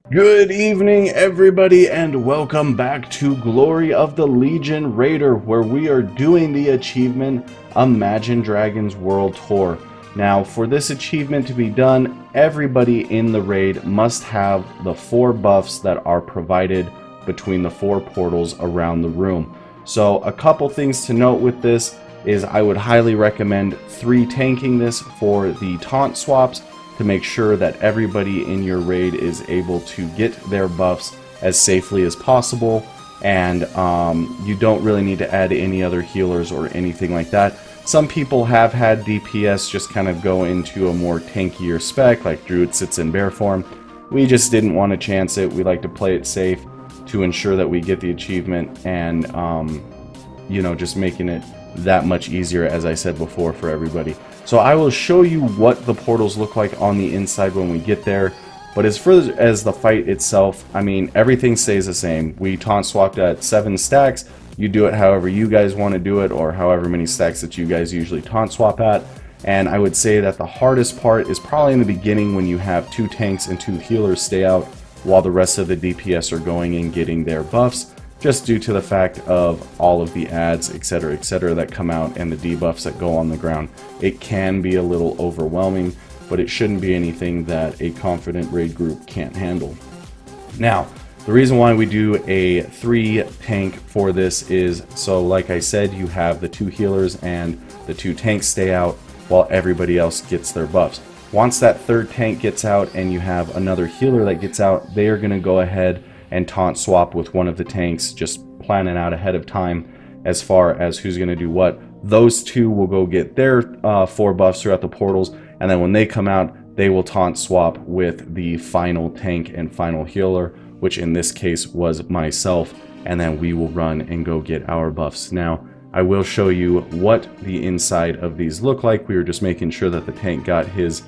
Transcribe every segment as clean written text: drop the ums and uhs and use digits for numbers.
Good evening, everybody, and welcome back to Glory of the Legion Raider, where we are doing the achievement Imagine Dragons World Tour. Now, for this achievement to be done, everybody in the raid must have the 4 buffs that are provided between the 4 portals around the room. So, a couple things to note with this is I would highly recommend 3 tanking this for the taunt swaps, to make sure that everybody in your raid is able to get their buffs as safely as possible, and you don't really need to add any other healers or anything like that. Some people have had DPS just kind of go into a more tankier spec, like Druid sits in bear form. We just didn't want to chance it. We like to play it safe to ensure that we get the achievement, and you know, just making it that much easier, as I said before, for everybody. So I will show you what the portals look like on the inside when we get there. But as far as the fight itself, I mean, everything stays the same. We taunt swapped at 7 stacks. You do it however you guys want to do it, or however many stacks that you guys usually taunt swap at. And I would say that the hardest part is probably in the beginning, when you have 2 tanks and 2 healers stay out while the rest of the DPS are going and getting their buffs, just due to the fact of all of the ads, etc., that come out and the debuffs that go on the ground. It can be a little overwhelming, but it shouldn't be anything that a confident raid group can't handle. Now, the reason why we do a 3 tank for this is, so like I said, you have the 2 healers and the 2 tanks stay out while everybody else gets their buffs. Once that 3rd tank gets out and you have another healer that gets out, they are going to go ahead and taunt swap with one of the tanks, just planning out ahead of time as far as who's going to do what. Those 2 will go get their 4 buffs throughout the portals, and then when they come out, they will taunt swap with the final tank and final healer, which in this case was myself, and then we will run and go get our buffs. Now, I will show you what the inside of these look like. We were just making sure that the tank got his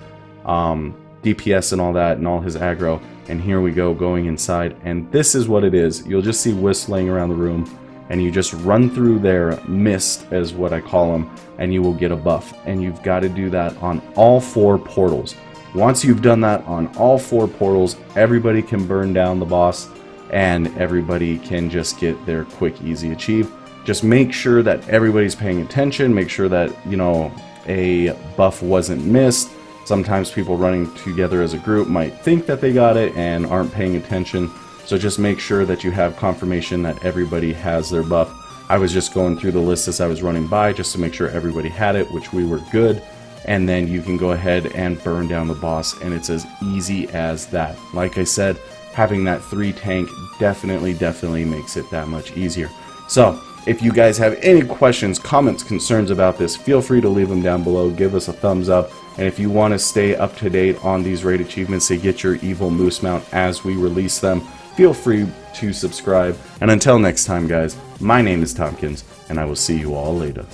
DPS and all that, and all his aggro. And here we go, going inside, and this is what it is. You'll just see wisps laying around the room, and you just run through their mist, as what I call them, and you will get a buff. And you've got to do that on all 4 portals. Once you've done that on all 4 portals, everybody can burn down the boss, and everybody can just get their quick, easy achieve. Just make sure that everybody's paying attention, make sure that, you know, a buff wasn't missed. Sometimes people running together as a group might think that they got it and aren't paying attention. So just make sure that you have confirmation that everybody has their buff. I was just going through the list as I was running by just to make sure everybody had it, which we were good. And then you can go ahead and burn down the boss, and it's as easy as that. Like I said, having that 3 tank definitely makes it that much easier. So if you guys have any questions, comments, concerns about this, feel free to leave them down below. Give us a thumbs up. And if you want to stay up to date on these raid achievements to get your evil moose mount as we release them, feel free to subscribe. And until next time, guys, my name is Tomkins, and I will see you all later.